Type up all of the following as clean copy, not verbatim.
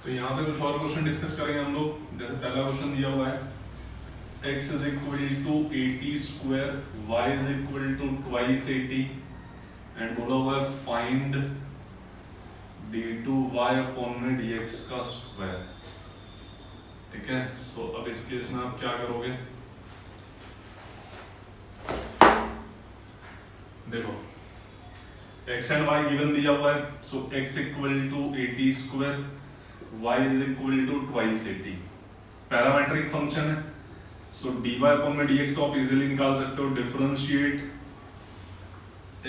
तो यहाँ पे कुछ और क्वेश्चन डिस्कस करेंगे हम लोग। जैसे पहला क्वेश्चन दिया हुआ है x is equal to 80 square, y is equal to twice 80 and बोला हुआ है फाइंड d2y अपॉन में dx का स्क्वायर। ठीक है, सो अब इस केस में आप क्या करोगे, देखो x एंड y गिवन दिया हुआ है, so x equal to 80 square, y is equal to twice 80, parametric function है। सो dy अपॉन में dx तो आप इजीली निकाल सकते हो, differentiate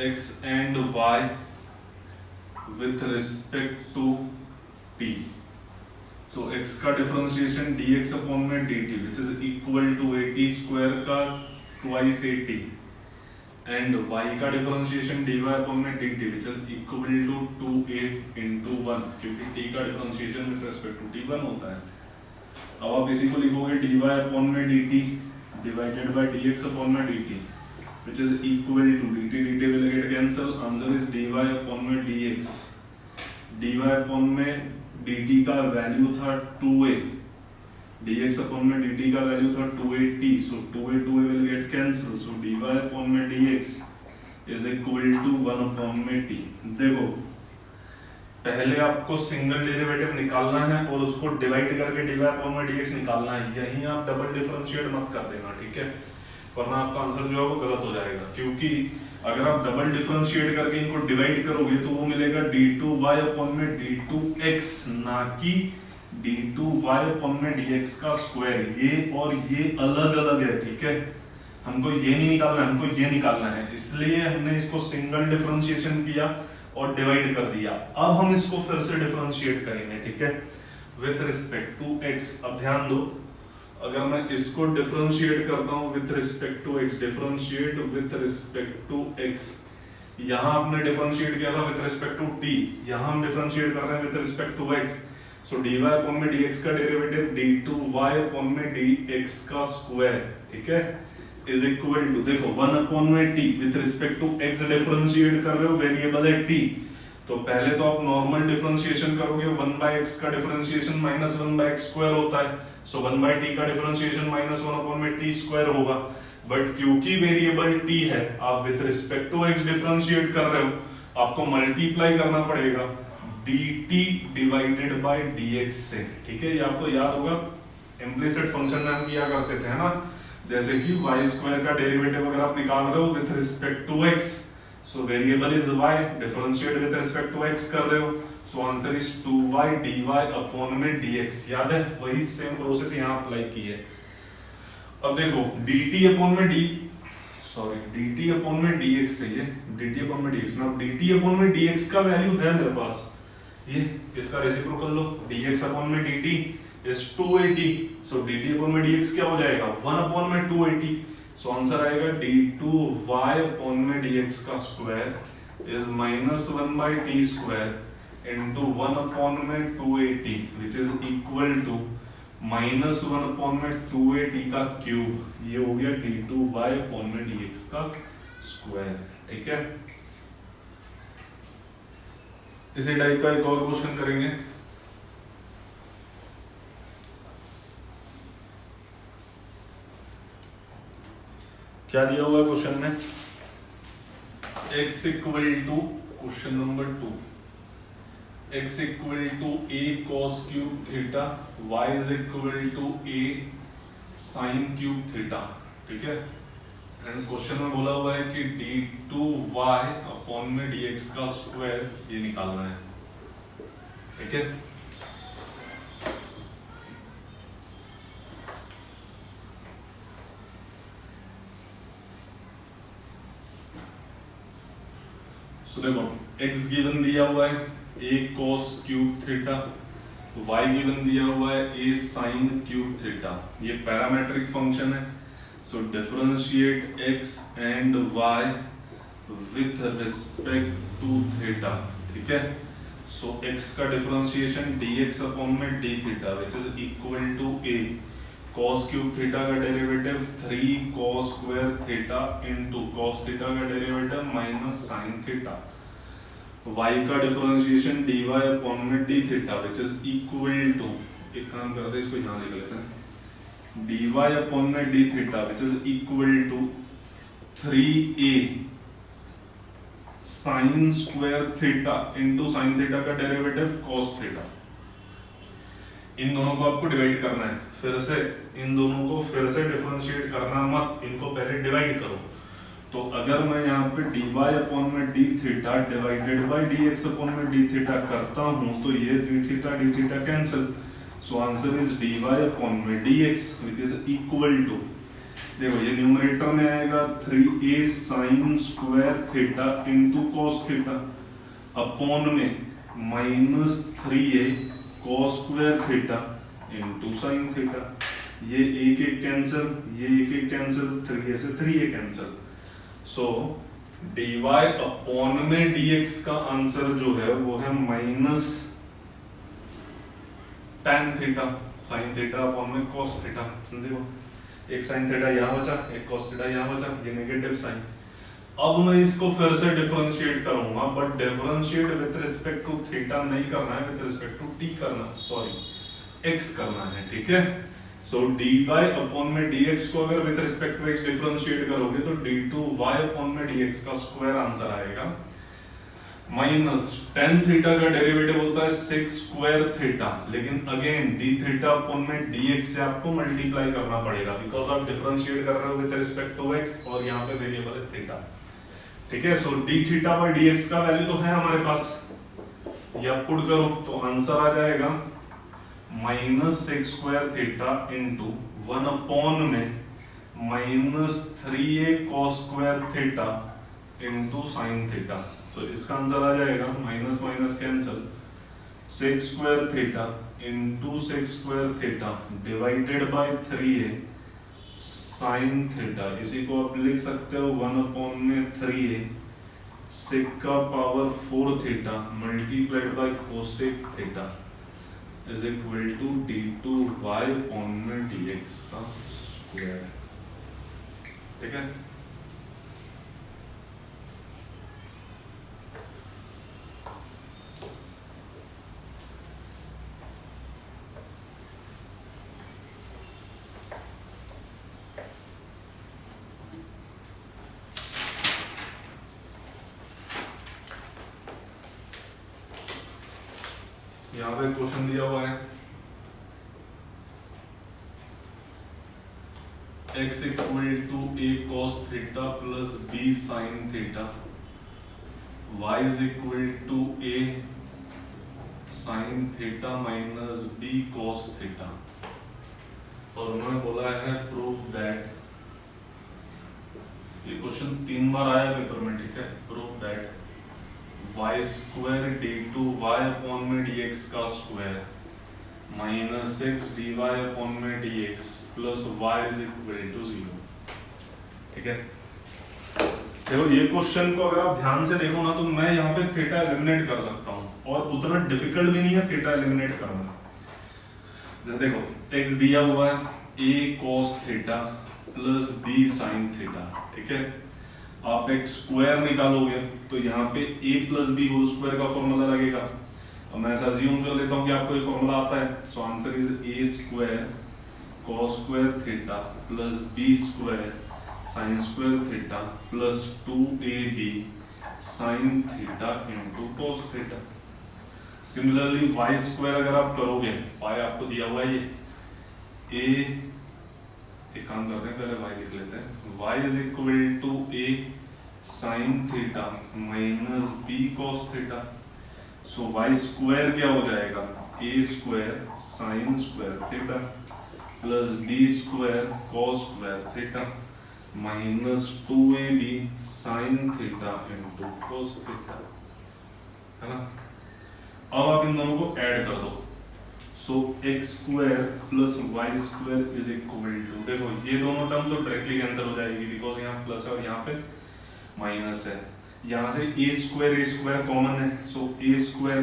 x and y with respect to t। So x का डिफरेंशिएशन dx अपॉन में dt which is equal to 80 square का ट्वाइस 80 एंड y का डिफरेंशिएशन dy अपॉन में dt which is equal to 2a into 1, क्योंकि t का differentiation with respect to t 1 होता है। अब आप इसी को लिखोगे dy अपॉन में dt divided by dx upon में dt which is equal to dt will get cancel, answer is dy upon में dx। dy अपॉन में dt का वैल्यू था 2a, dx अपॉन में dt का वैल्यू था 2a, so 2a will get cancelled, so dy upon में dx is equal to 1 upon में t। देखो पहले आपको सिंगल डेरिवेटिव निकालना है और उसको डिवाइड करके dy अपॉन में dx निकालना है, यहीं आप डबल डिफरेंशिएट मत कर देना, ठीक है, वरना आपका आंसर जो है वो गलत हो जाएगा। क्योंकि अगर आप डबल डिफरेंशिएट करके इनको डिवाइड करोगे तो वो मिलेगा d2y अपॉन में d2x, ना कि d2y अपॉन में dx का स्क्वायर। ये और ये अलग अलग है, ठीक है, हमको ये नहीं निकालना है, हमको ये निकालना है, इसलिए हमने इसको सिंगल डिफरेंशिएशन किया और डिवाइड कर दिया। अब हम इसको फिर से डिफरेंशिएट करेंगे, ठीक है, विथ रिस्पेक्ट टू x। अब ध्यान दो, अगर मैं इसको डिफरेंशिएट करता हूं with respect to x, differentiate with respect to x, यहां आपने डिफरेंशिएट किया था विथ रिस्पेक्ट टू t, यहां हम डिफरेंशिएट कर रहे हैं with respect to x। So dy upon में dx का डेरिवेटिव d2y अपॉन में dx का स्क्वायर, ठीक है, इज इक्वल टू, देखो 1 अपॉन में t with respect to x differentiate कर रहे हो, वेरिएबल है t, तो पहले तो आप नॉर्मल डिफरेंशिएशन करोगे, 1/x का डिफरेंशिएशन माइनस 1/x स्क्वायर होता है, सो 1/t का डिफरेंशिएशन माइनस 1 अपॉन में t स्क्वायर होगा। बट क्योंकि वेरिएबल t है, आप with respect to x differentiate कर रहे हो, आपको मल्टीप्लाई करना पड़ेगा dt डिवाइडेड बाय dx से, ठीक है, ये आपको याद होगा, इम्प्लिसिट फंक्शन में हम किया करते थे, है ना, जैसे कि y स्क्वायर का डेरिवेटिव अगर आप निकाल रहे हो with respect to x, so variable is y, differentiate with respect to x कर रहे हो, so answer is 2y dy upon में dx। याद है, वही सेम प्रोसेस यहां अप्लाई की है। अब देखो dt अपॉन में dt अपॉन में dx से, ये dt अपॉन में dx ना, dt अपॉन में dx का वैल्यू है मेरे पास, ये इसका रेसिप्रोकल लो, dx अपॉन में dt is 280, so dt upon में dx क्या हो जाएगा, 1 अपॉन में 280, so आंसर आएगा d2y अपॉन में dx का square is minus 1/t square into 1 upon में 280 which is equal to minus 1 upon में 280 का क्यूब, ये हो गया d2y अपॉन में dx का स्क्वायर, ठीक है। इसी टाइप का एक और क्वेश्चन करेंगे। क्या दिया हुआ है क्वेश्चन में, x equal to, question number 2, x equal to a cos cube theta, y is equal to a sin cube theta, ठीक है, एंड क्वेश्चन में बोला हुआ है कि d2y अपॉन में dx का स्क्वायर ये निकालना है, ठीक है। सो देखो x गिवन दिया हुआ है a cos cube theta, y given दिया हुआ है a sin क्यूब थीटा, ये पैरामेट्रिक फंक्शन है, so differentiate x and y with respect to theta, ठीक है, सो x का डिफरेंशिएशन dx अपॉन में d theta which is equal to a cos cube theta का derivative 3 cos square theta into cos theta का derivative minus sin theta. y का differentiation dy upon में d theta which is equal to, एक काम करते हैं इसको यहाँ लिख लेते हैं, dy अपॉन में d theta which is equal to 3a sine square theta into sine theta का डेरिवेटिव कॉस थीटा। इन दोनों को आपको डिवाइड करना है, फिर से इन दोनों को फिर से डिफरेंशिएट करना मत, इनको पहले डिवाइड करो। तो अगर मैं यहाँ पे dy अपॉन में d theta divided by dx upon में d थीटा करता हूँ तो ये d थीटा cancel, so answer is dy upon में dx which is equal to, देखो ये न्यूमरेटर में आएगा 3a sine square theta into cos theta upon में minus 3a cos square theta into sine theta. ये एक एक कैंसिल, ये एक एक कैंसिल, 3a से 3a cancel, so dy upon में dx का आंसर जो है वो है minus tan theta sine theta upon में cos थीटा। देखो एक साइन थीटा यहाँ बचा, एक cos थीटा यहाँ बचा, ये नेगेटिव साइन। अब मैं इसको फिर से डिफरेंशिएट करूंगा, but differentiate with respect to theta नहीं करना है, विद रिस्पेक्ट टू t करना, सॉरी x करना है, ठीक है। सो dy अपॉन में dx को अगर with respect to x differentiate करोगे तो d2y अपॉन में dx का स्क्वायर आंसर आएगा, माइनस tan थीटा का डेरिवेटिव होता है sec स्क्वायर थीटा, लेकिन अगेन d थीटा अपॉन में dx से आपको मल्टीप्लाई करना पड़ेगा बिकॉज आप डिफरेंशिएट कर रहे हो विद रिस्पेक्ट टू x और यहाँ पे वेरिएबल है थीटा, ठीक है। सो d थीटा बाय dx का वैल्यू तो है हमारे पास, या पुट करो तो आंसर आ जाएगा minus sec square theta into 1 upon में minus 3a cos square theta into sine theta. तो इसका आंसर आ जाएगा minus minus cancel, sec square theta into sec square theta divided by 3a sine theta. इसी को आप लिख सकते हो 1 अपॉन में 3a सेक का power 4 theta multiplied by cosec theta is equal to d2y upon में dx का स्क्वायर, ठीक है। यहाँ पे क्वेश्चन दिया हुआ है x equal to a cos theta plus b sin theta, y is equal to a sin theta minus b cos theta. और उन्होंने बोला है प्रूव दैट, ये क्वेश्चन 3 बार आया पेपर में, ठीक है। Prove that y square d2y upon में dx का square minus x dy upon में dx plus y is equal to 0, ठीक है। देखो ये क्वेश्चन को अगर आप ध्यान से देखो ना तो मैं यहाँ पे थीटा एलिमिनेट कर सकता हूँ और उतना डिफिकल्ट भी नहीं है थीटा एलिमिनेट करना। देखो x दिया हुआ है a cos theta plus b sin theta, ठीक है। आप एक स्क्वायर निकालोगे तो यहाँ पे a plus B whole square का फॉर्मूला लगेगा। अब मैं ऐसा अज्यूम कर लेता हूँ कि आपको ये फॉर्मूला आता है, सो answer is a square cos square theta plus b square sin square theta plus 2ab sin theta into cos theta. Similarly y square अगर आप करोगे, y आपको दिया हुआ है ये a, एक काम करते हैं पहले y लिख लेते हैं, y is equal to a sin theta minus b cos theta. So y square क्या हो जाएगा, a square sin square theta plus b square cos square theta minus 2ab sin theta into cos theta, है ना। अब आप इन दोनों को add कर दो, so x square plus Y square is equal to, देखो ये दोनों टर्म तो डायरेक्टली कैंसिल हो जाएगी बिकॉज यहाँ प्लस है और यहाँ पे माइनस है। यहाँ से a स्क्वायर कॉमन है, सो a स्क्वायर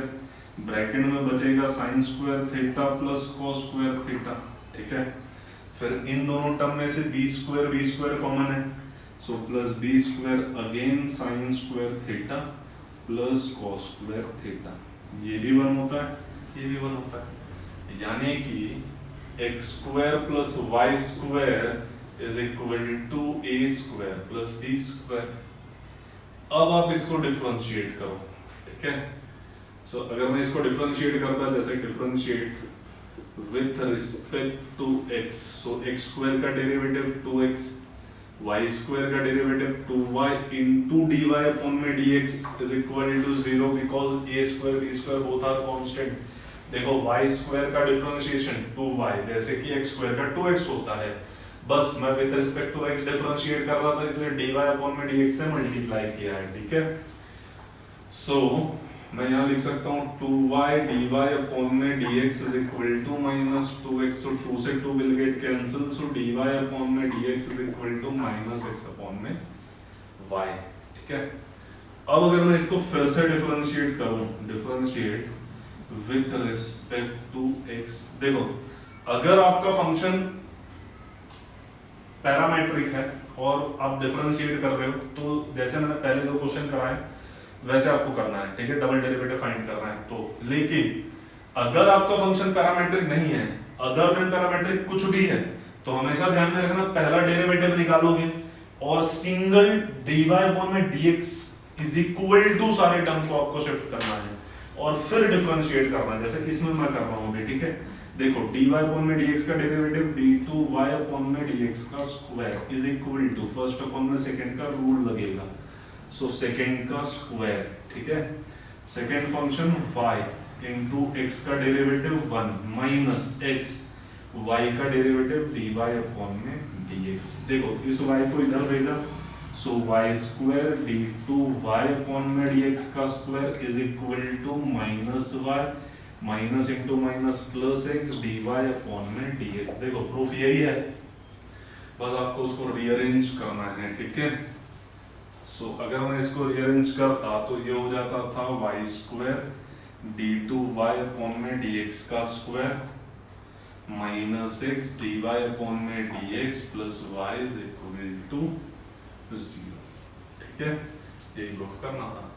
ब्रैकेट में बचेगा sign square theta plus cos square theta, ठीक है। फिर इन दोनों टर्म में से b स्क्वायर कॉमन है, so plus b square again sine square theta plus cos square theta, ये भी 1 होता है, ये भी 1 होता है, यानी कि X square plus Y square is equal to A square plus B square. अब आप इसको डिफरेंशिएट करो, ठीक है। सो अगर मैं इसको डिफरेंशिएट करता, जैसे differentiate with respect to x, so x square का डेरिवेटिव 2x, y स्क्वायर का derivative 2y into dy upon में dx is equal to 0 because a square b square both are constant. देखो y स्क्वायर का differentiation 2y, जैसे कि x square का 2x होता है, बस मैं with respect to x differentiate कर रहा था, इसलिए dy अपॉन में dx से मल्टीप्लाई किया है, ठीक है। सो मैं यहाँ लिख सकता हूँ 2y dy अपॉन में dx is equal to minus 2x, so 2 से 2 will get cancel, so dy upon में dx is equal to minus x upon में y, ठीक है। अब अगर मैं इसको फिर से डिफरेंशिएट करूँ, differentiate with respect to x, देखो अगर आपका फंक्शन पैरामेट्रिक है और आप डिफरेंशिएट कर रहे हो, तो जैसे मैंने पहले 2 क्वेश्चन कराए वैसे आपको करना है, ठीक है, डबल डेरिवेटिव फाइंड करना है तो। लेकिन अगर आपका फंक्शन पैरामेट्रिक नहीं है, अदर देन पैरामेट्रिक कुछ भी है, तो हमेशा ध्यान में रखना पहला डेरिवेटिव निकालोगे और सिंगल dy अपॉन में dx इज इक्वल टू सारे टर्म को आपको शिफ्ट करना है और फिर डिफरेंशिएट करना है, जैसे किसमें मैं कर रहा हूं अभी, ठीक है। देखो dy अपॉन में dx का डेरिवेटिव d2y अपॉन में dx का square is equal to first upon में सेकंड का रूल लगेगा, सो सेकंड का स्क्वायर, ठीक है। Second function y into x का डेरिवेटिव 1 माइनस x y का डेरिवेटिव dy अपॉन में dx। देखो इस y को इधर भेजा, सो y स्क्वायर d2y अपॉन में dx का square is equal to minus y minus into minus plus x dy upon में dx। देखो प्रूफ यही है, बस आपको उसको रीअरेंज करना है, ठीक है। सो अगर मैं इसको रीअरेंज करता तो ये हो जाता था y स्क्वायर d2y अपॉन में dx का square minus x dy upon में dx plus y is equal to 0, ठीक है। यही प्रूफ करना था।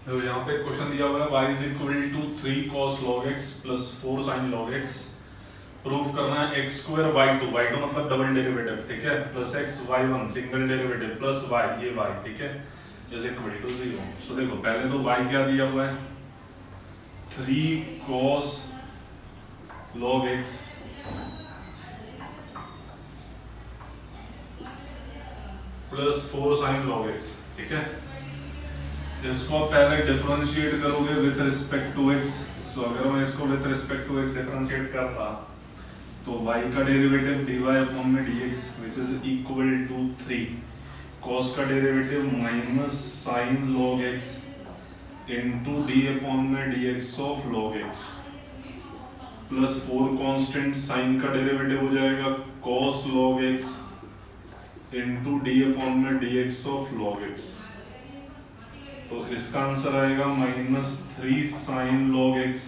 तो यहाँ पे क्वेश्चन दिया हुआ है y is equal to 3 cos log x plus 4 sin log x। Proof करना है x स्क्वायर y2 मतलब डबल डेरिवेटिव, ठीक है, plus x y1 single derivative plus y, ये y, ठीक है, इज इक्वल टू 0। सो देखो पहले तो y क्या दिया हुआ है 3 cos log x plus 4 sin log x, ठीक है। इसको पहले डिफरेंशिएट करोगे with respect to x, so अगर मैं इसको with respect to x differentiate करता तो y का डेरिवेटिव dy अपॉन में dx which is equal to 3 cos का derivative minus sin log x into d upon में dx of log x plus 4 constant sin का डेरिवेटिव हो जाएगा cos log x into d upon में dx of log x। तो इसका answer आएगा minus 3 sin log x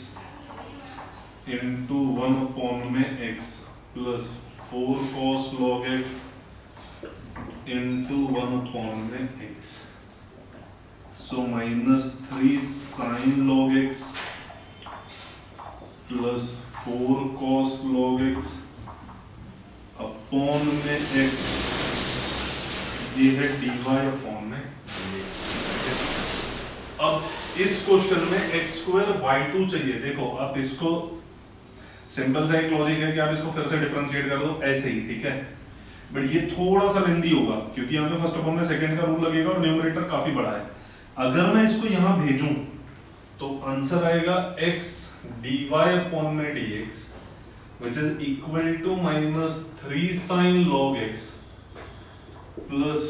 into 1 upon में x plus 4 cos log x into 1 upon में x। So minus 3 sin log x plus 4 cos log x upon में x, ये है dy upon में dx। अब इस क्वेश्चन में x स्क्वायर y2 चाहिए। देखो अब इसको सिंपल सा एक लॉजिक है कि आप इसको फिर से डिफरेंशिएट कर दो ऐसे ही, ठीक है, बट ये थोड़ा सा लेंदी होगा क्योंकि यहाँ पे फर्स्ट अपॉन में सेकंड का रूल लगेगा और न्यूमरेटर काफी बड़ा है। अगर मैं इसको यहाँ भेजूं तो आंसर आएगा x dy अपॉन में dx which is equal to minus 3 sin log x plus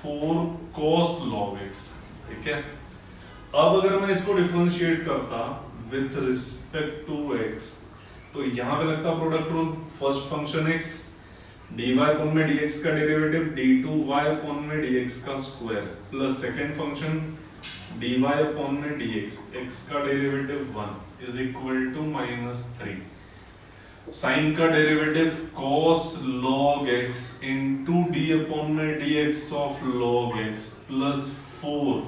4 cos log x, ठीक है। अब अगर मैं इसको डिफरेंशिएट करता विथ रिस्पेक्ट टू x तो यहां पे लगता product rule, first function x dy upon में dx का डेरिवेटिव d2y अपॉन में dx का square plus second function dy upon में dx x का derivative 1 is equal to -3। Sine का derivative cos log x into D upon में dx of log x plus 4।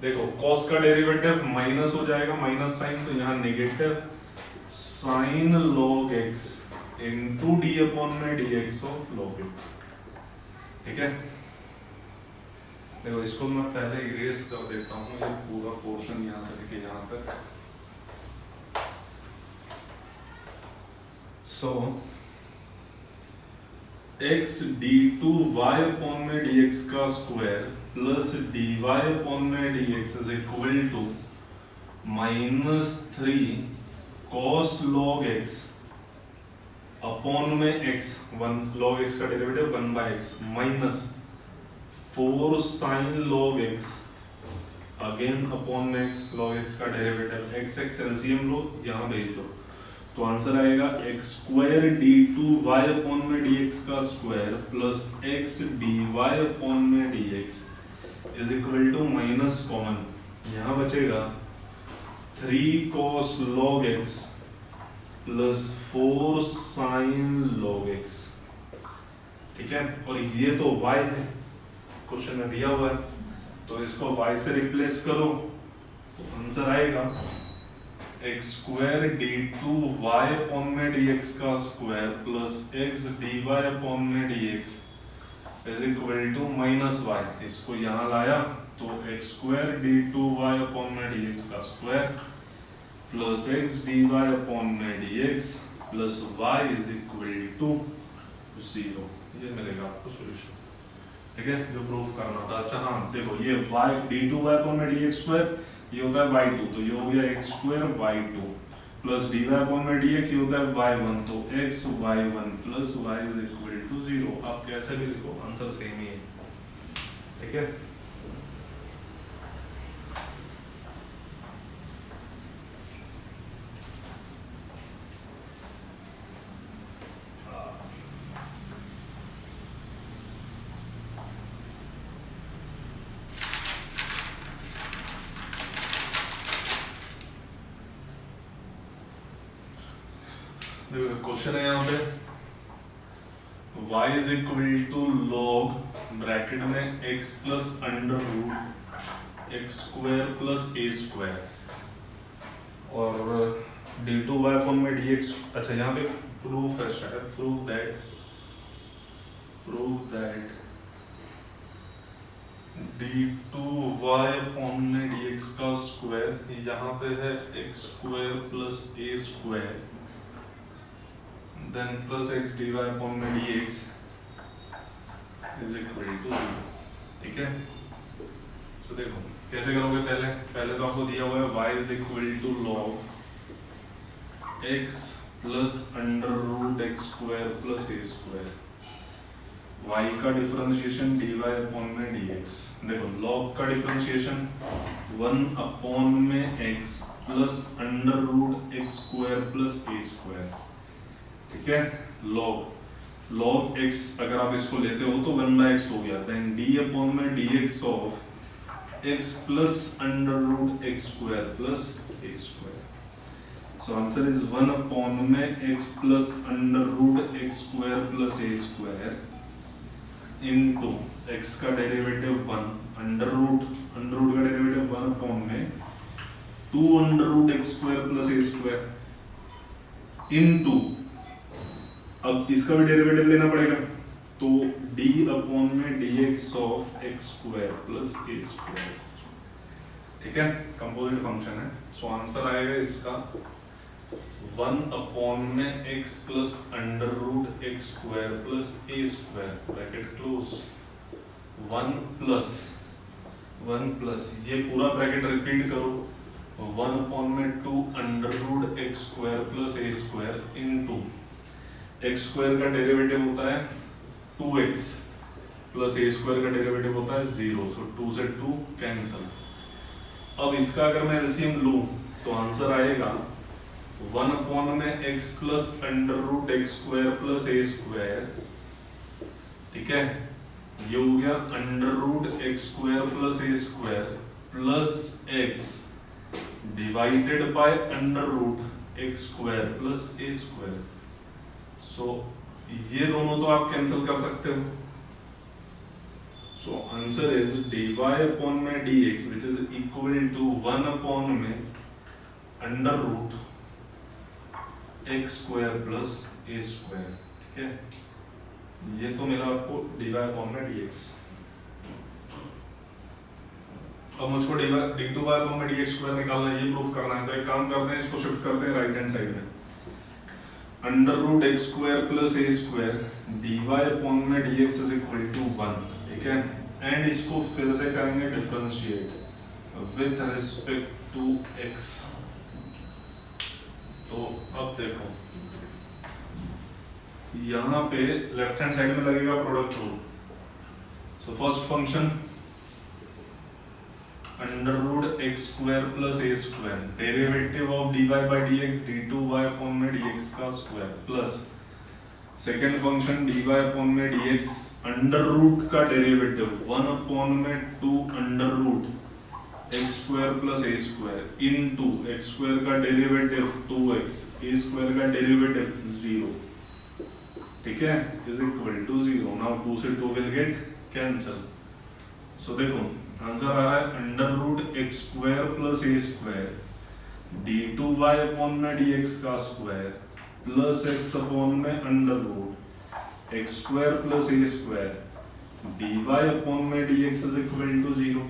देखो cos का derivative minus हो जाएगा, माइनस साइन, तो यहाँ negative sine log x into D upon में dx ऑफ log x। ठीक है, देखो इसको मैं पहले इरेज कर देता हूँ, ये पूरा पोर्शन यहाँ से लेके यहाँ तक। सो x d2y अपॉन में dx का स्क्वायर प्लस dy अपॉन में dx is equal to -3 cos log x upon में x, 1 log x का derivative 1/x minus 4 sin log x again upon x, log x का derivative x LCM लो, यहाँ भेज दो, तो आंसर आएगा x स्क्वायर d2y अपॉन में dx का square plus x dy upon में dx is equal to minus common, यहाँ बचेगा 3 cos log x plus 4 sin log x। ठीक है, और ये तो y है, क्वेश्चन में दिया हुआ है, तो इसको y से रिप्लेस करो तो आंसर आएगा x स्क्वायर d2y अपॉन में dx का square plus x dy upon में dx is equal to minus y। इसको यहाँ लाया तो x स्क्वायर d2y अपॉन में dx का square plus x dy upon में dx plus y is equal to 0। ये मिलेगा आपको सॉल्यूशन। ठीक है, जो प्रूफ करना था। अच्छा हाँ देखो, ये y d2y अपॉन में dx स्क्वायर ये होता है y2, तो ये हो गया x square y2 plus dy upon में dx ये होता है y1, तो x y1 plus y is equal to 0। आप कैसे भी लिखो आंसर सेम ही है। ठीक है, क्वेश्चन है यहाँ पे y is equal to log bracket में x plus under root x square plus a square और d2y अपॉन में dx। अच्छा यहाँ पे प्रूफ है शायद, प्रूफ दैट d2y अपॉन में dx का स्क्वायर यहाँ पे है x square plus a square then plus x dy upon में dx is equal to 0। ठीक है, सो देखो कैसे करोगे, पहले तो आपको दिया हुआ है y is equal to log x plus under root x square plus a square, y का डिफरेंशिएशन dy upon में dx। देखो log का डिफरेंशिएशन 1 upon में x plus under root x square plus a square। ठीक है, log x अगर आप इसको लेते हो तो 1/x हो गया, देन d अपॉन में dx of x plus under root x square plus a square. So answer is 1 upon में x plus under root x square plus a square into x का डेरिवेटिव 1 अंडर रूट का derivative 1 upon में 2 under root x square plus a square into, अब इसका भी derivative लेना पड़ेगा, तो d अपॉन में dx of x square plus a square. ठीक है, कंपोजिट फंक्शन है, सो आंसर आएगा इसका 1 अपॉन में x plus under root x square plus a square bracket close 1 plus ये पूरा ब्रैकेट रिपीट करो, 1 अपॉन में 2 under root x square plus a square into x square का डेरिवेटिव होता है 2x प्लस a स्क्वायर का derivative होता है 0, सो 2 से 2 कैंसल। अब इसका अगर मैं एलसीएम लूं तो आंसर आएगा 1 अपॉन में x plus under root x square plus a square. ठीक है, ये हो गया under root x square plus a square plus x divided by under root x square plus a square. So ये दोनों तो आप कैंसिल कर सकते हो। So answer is dy upon में dx which is equal to 1 upon में under root x square plus a square. ठीक है, ये तो मिला आपको dy अपॉन में dx। अब मुझको d2 अपॉन में dx स्क्वायर निकालना है, ये प्रूफ करना है। तो एक काम करते हैं, इसको शिफ्ट करते हैं राइट हैंड साइड में। Under root x square plus a square dy upon में dx इज इक्वल टू 1। ठीक है, एंड इसको फिर से करेंगे differentiate with respect to x। तो अब देखो यहाँ पे लेफ्ट हैंड साइड में लगेगा product rule. So first function under root x square plus a square derivative of dy by dx d2y upon में dx का square plus second function dy upon में dx अंडर रूट का derivative 1 upon में 2 under root x square plus a square into x square का derivative 2x a square का derivative 0। ठीक है, is equal to 0। Now 2 से 2 will get cancel. सो देखो answer आ रहा है under root x square plus a square d2y upon में dx का स्क्वायर प्लस x अपॉन में under root x square plus a square dy upon में dx is equal to 0।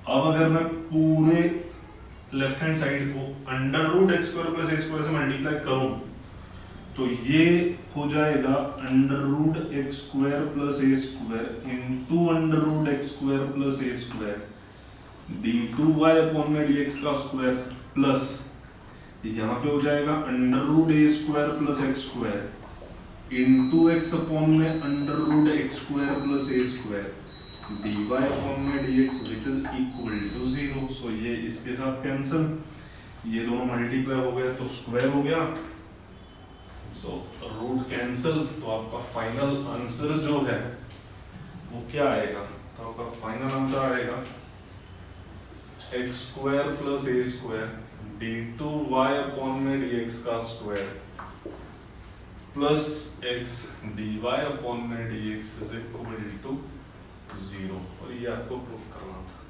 अब अगर मैं पूरे लेफ्ट हैंड साइड को under root x square plus a square से मल्टीप्लाई करूं तो ये हो जाएगा under root x square plus a square into under root x square plus a square d2y upon में dx का स्क्वायर प्लस यहाँ पे हो जाएगा under root a square plus x square into x upon में under root x square plus a square dy upon में dx which is equal to 0। So ये इसके साथ कैंसिल, ये दोनों मल्टीप्लाई हो गए तो स्क्वायर हो गया। सो रूट कैंसिल, तो आपका फाइनल आंसर जो है वो क्या आएगा? तो आपका फाइनल आंसर आएगा x square plus a square d2y upon में dx का square plus x dy upon में dx इज इक्वल टू 0। और ये आपको प्रूफ करना था।